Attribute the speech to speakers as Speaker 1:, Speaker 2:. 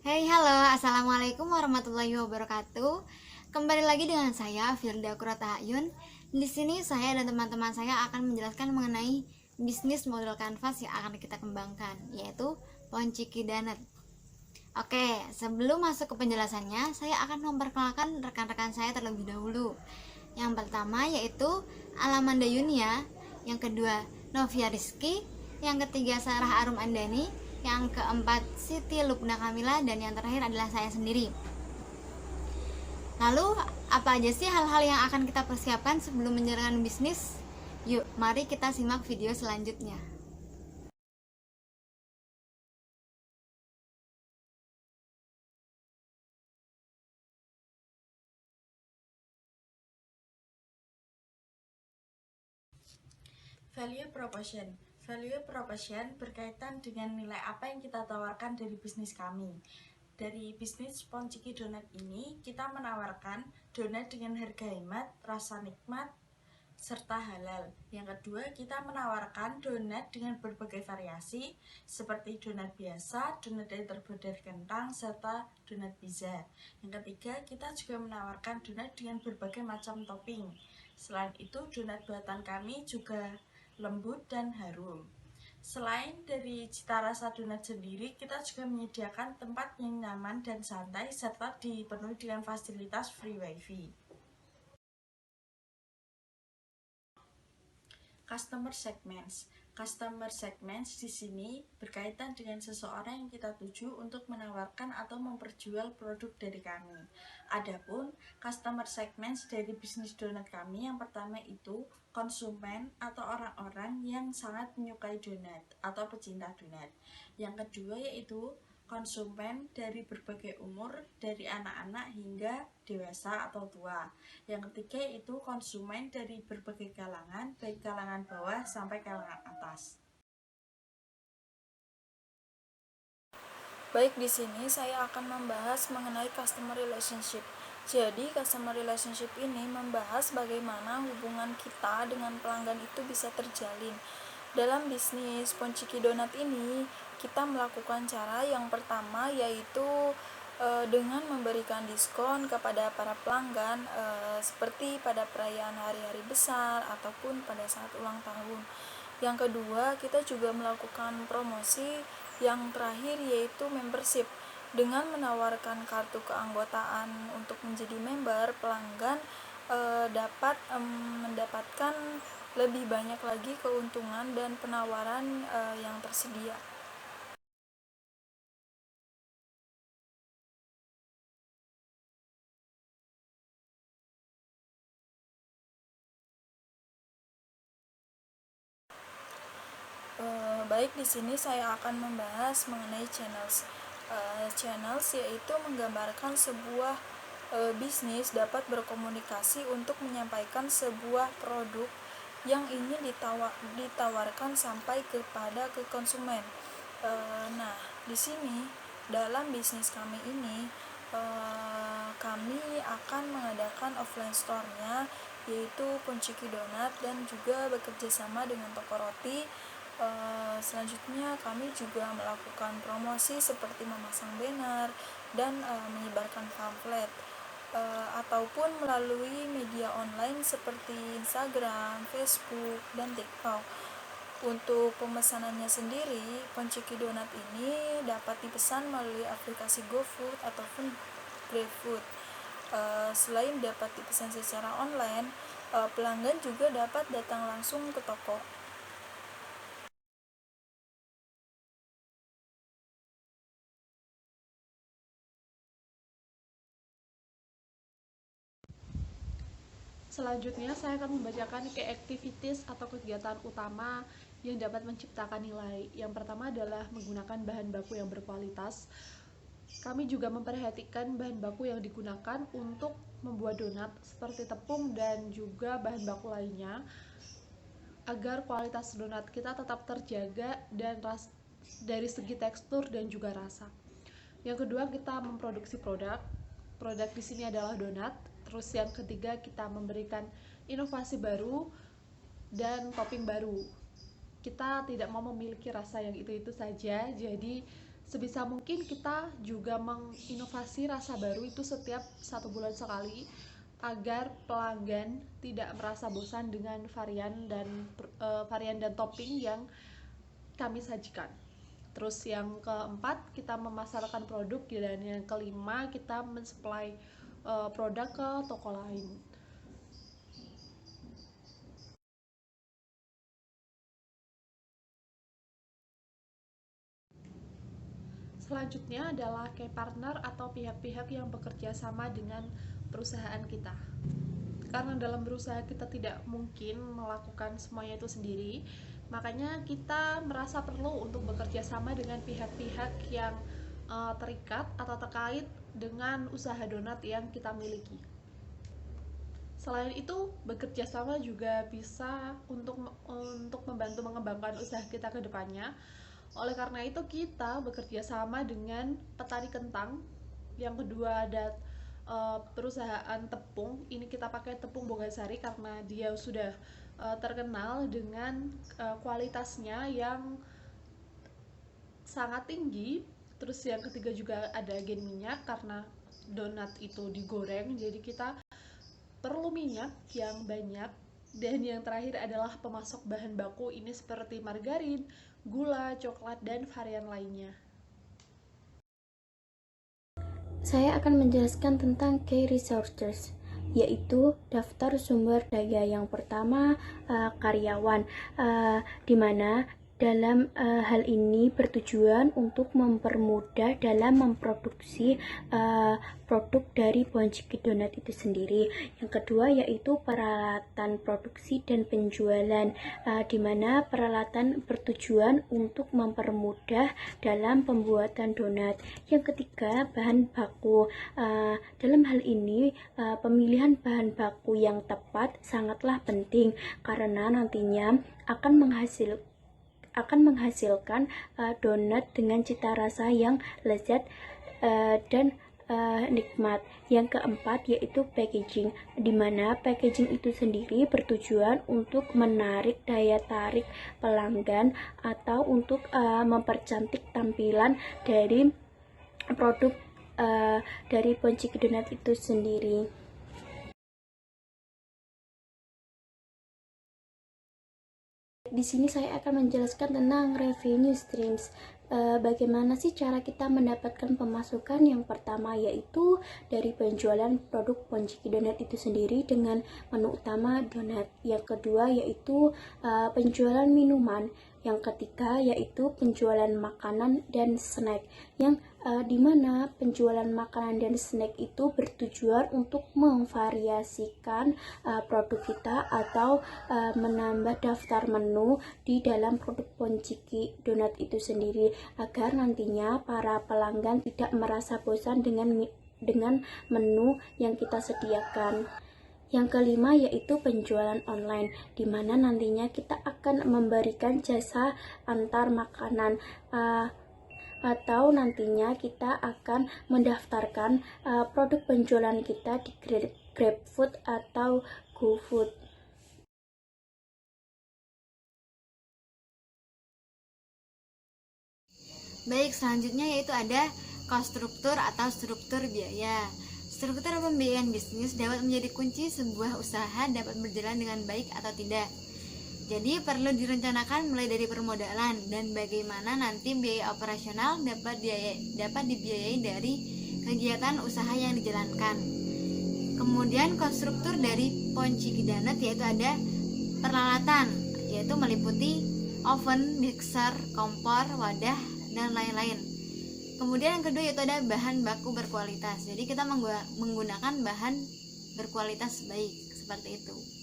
Speaker 1: Hey, halo, assalamualaikum warahmatullahi wabarakatuh. Kembali lagi dengan saya Firda Kuratahyun. Di sini saya dan teman-teman saya akan menjelaskan mengenai bisnis model kanvas yang akan kita kembangkan, yaitu Ponciki Donut. Oke, sebelum masuk ke penjelasannya, saya akan memperkenalkan rekan-rekan saya terlebih dahulu. Yang pertama yaitu Alamanda Yunia, yang kedua Novia Rizky, yang ketiga Sarah Arum Andani, yang keempat Siti Lubna Kamila, dan yang terakhir adalah saya sendiri. Lalu, apa aja sih hal-hal yang akan kita persiapkan sebelum menjalankan bisnis? Yuk, mari kita simak video selanjutnya.
Speaker 2: Value proposition. Value proposition berkaitan dengan nilai apa yang kita tawarkan dari bisnis kami. Dari bisnis Ponciki Donat ini, kita menawarkan donat dengan harga hemat, rasa nikmat, serta halal. Yang kedua, kita menawarkan donat dengan berbagai variasi seperti donat biasa, donat yang terbuat dari kentang, serta donat pizza. Yang ketiga, kita juga menawarkan donat dengan berbagai macam topping. Selain itu, donat buatan kami juga lembut dan harum. Selain dari cita rasa donat sendiri, kita juga menyediakan tempat yang nyaman dan santai serta dipenuhi dengan fasilitas free wifi. Customer segments. Customer segments di sini berkaitan dengan seseorang yang kita tuju untuk menawarkan atau memperjual produk dari kami. Adapun customer segments dari bisnis donat kami, yang pertama itu konsumen atau orang-orang yang sangat menyukai donat atau pecinta donat. Yang kedua yaitu konsumen dari berbagai umur, dari anak-anak hingga dewasa atau tua. Yang ketiga yaitu konsumen dari berbagai kalangan, baik kalangan bawah sampai kalangan atas. Baik, di sini saya akan membahas mengenai customer relationship. Jadi, customer relationship ini membahas bagaimana hubungan kita dengan pelanggan itu bisa terjalin. Dalam bisnis Ponciki Donat ini, kita melakukan cara yang pertama yaitu dengan memberikan diskon kepada para pelanggan seperti pada perayaan hari-hari besar ataupun pada saat ulang tahun. Yang kedua, kita juga melakukan promosi yang terakhir yaitu membership. Dengan menawarkan kartu keanggotaan untuk menjadi member, pelanggan dapat mendapatkan lebih banyak lagi keuntungan dan penawaran yang tersedia. Baik, di sini saya akan membahas mengenai channels. Channels yaitu menggambarkan sebuah bisnis dapat berkomunikasi untuk menyampaikan sebuah produk yang ingin ditawarkan sampai kepada konsumen. Nah, di sini dalam bisnis kami ini kami akan mengadakan offline store-nya yaitu Ponciki Donat dan juga bekerja sama dengan toko roti. Selanjutnya kami juga melakukan promosi seperti memasang banner dan menyebarkan pamflet ataupun melalui media online seperti Instagram, Facebook, dan TikTok. Untuk pemesanannya sendiri, Ponciki Donat ini dapat dipesan melalui aplikasi GoFood ataupun GrabFood. Selain dapat dipesan secara online, pelanggan juga dapat datang langsung ke toko.
Speaker 3: Selanjutnya saya akan membacakan key activities atau kegiatan utama yang dapat menciptakan nilai. Yang pertama adalah menggunakan bahan baku yang berkualitas. Kami juga memperhatikan bahan baku yang digunakan untuk membuat donat seperti tepung dan juga bahan baku lainnya agar kualitas donat kita tetap terjaga dan dari segi tekstur dan juga rasa. Yang kedua, kita memproduksi produk. Produk di sini adalah donat. Terus yang ketiga, kita memberikan inovasi baru dan topping baru. Kita tidak mau memiliki rasa yang itu-itu saja, jadi Sebisa mungkin kita juga menginovasi rasa baru itu setiap 1 bulan sekali, agar pelanggan tidak merasa bosan dengan varian dan topping yang kami sajikan. Terus yang keempat, kita memasarkan produk, dan yang kelima, kita mensuplai produk ke toko lain. Selanjutnya adalah key partner atau pihak-pihak yang bekerja sama dengan perusahaan kita. Karena dalam berusaha kita tidak mungkin melakukan semuanya itu sendiri, makanya kita merasa perlu untuk bekerja sama dengan pihak-pihak yang terikat atau terkait dengan usaha donat yang kita miliki. Selain itu, bekerja sama juga bisa untuk membantu mengembangkan usaha kita ke depannya. Oleh karena itu, kita bekerja sama dengan petani kentang. Yang kedua ada perusahaan tepung. Ini kita pakai tepung Bogasari karena dia sudah terkenal dengan kualitasnya yang sangat tinggi. Terus yang ketiga juga ada agen minyak, karena donat itu digoreng, jadi kita perlu minyak yang banyak. Dan yang terakhir adalah pemasok bahan baku, ini seperti margarin, gula, coklat, dan varian lainnya.
Speaker 4: Saya akan menjelaskan tentang key resources, yaitu daftar sumber daya. Yang pertama, karyawan, di mana dalam hal ini bertujuan untuk mempermudah dalam memproduksi produk dari Bonjiki Donat itu sendiri. Yang kedua yaitu peralatan produksi dan penjualan, di mana peralatan bertujuan untuk mempermudah dalam pembuatan donat. Yang ketiga, bahan baku. Dalam hal ini pemilihan bahan baku yang tepat sangatlah penting, karena nantinya akan menghasilkan donat dengan cita rasa yang lezat dan nikmat. Yang keempat yaitu packaging, di mana packaging itu sendiri bertujuan untuk menarik daya tarik pelanggan atau untuk mempercantik tampilan dari produk dari Bonjiki Donat itu sendiri. Di sini saya akan menjelaskan tentang revenue streams. Bagaimana sih cara kita mendapatkan pemasukan? Yang pertama yaitu dari penjualan produk Bonjiki Donat itu sendiri dengan menu utama donat. Yang kedua yaitu penjualan minuman. Yang ketiga yaitu penjualan makanan dan snack, yang dimana penjualan makanan dan snack itu bertujuan untuk memvariasikan produk kita atau menambah daftar menu di dalam produk Bonjiki Donat itu sendiri, agar nantinya para pelanggan tidak merasa bosan dengan menu yang kita sediakan. Yang kelima yaitu penjualan online, di mana nantinya kita akan memberikan jasa antar makanan, atau nantinya kita akan mendaftarkan produk penjualan kita di GrabFood atau GoFood.
Speaker 1: Baik, selanjutnya yaitu ada cost struktur atau struktur biaya. Struktur pembiayaan bisnis dapat menjadi kunci sebuah usaha dapat berjalan dengan baik atau tidak. Jadi perlu direncanakan mulai dari permodalan dan bagaimana nanti biaya operasional dapat dibiayai dari kegiatan usaha yang dijalankan. Kemudian cost struktur dari Bonjiki Donat yaitu ada peralatan, yaitu meliputi oven, mixer, kompor, wadah, dan lain-lain. Kemudian yang kedua yaitu ada bahan baku berkualitas. Jadi kita menggunakan bahan berkualitas baik, seperti itu.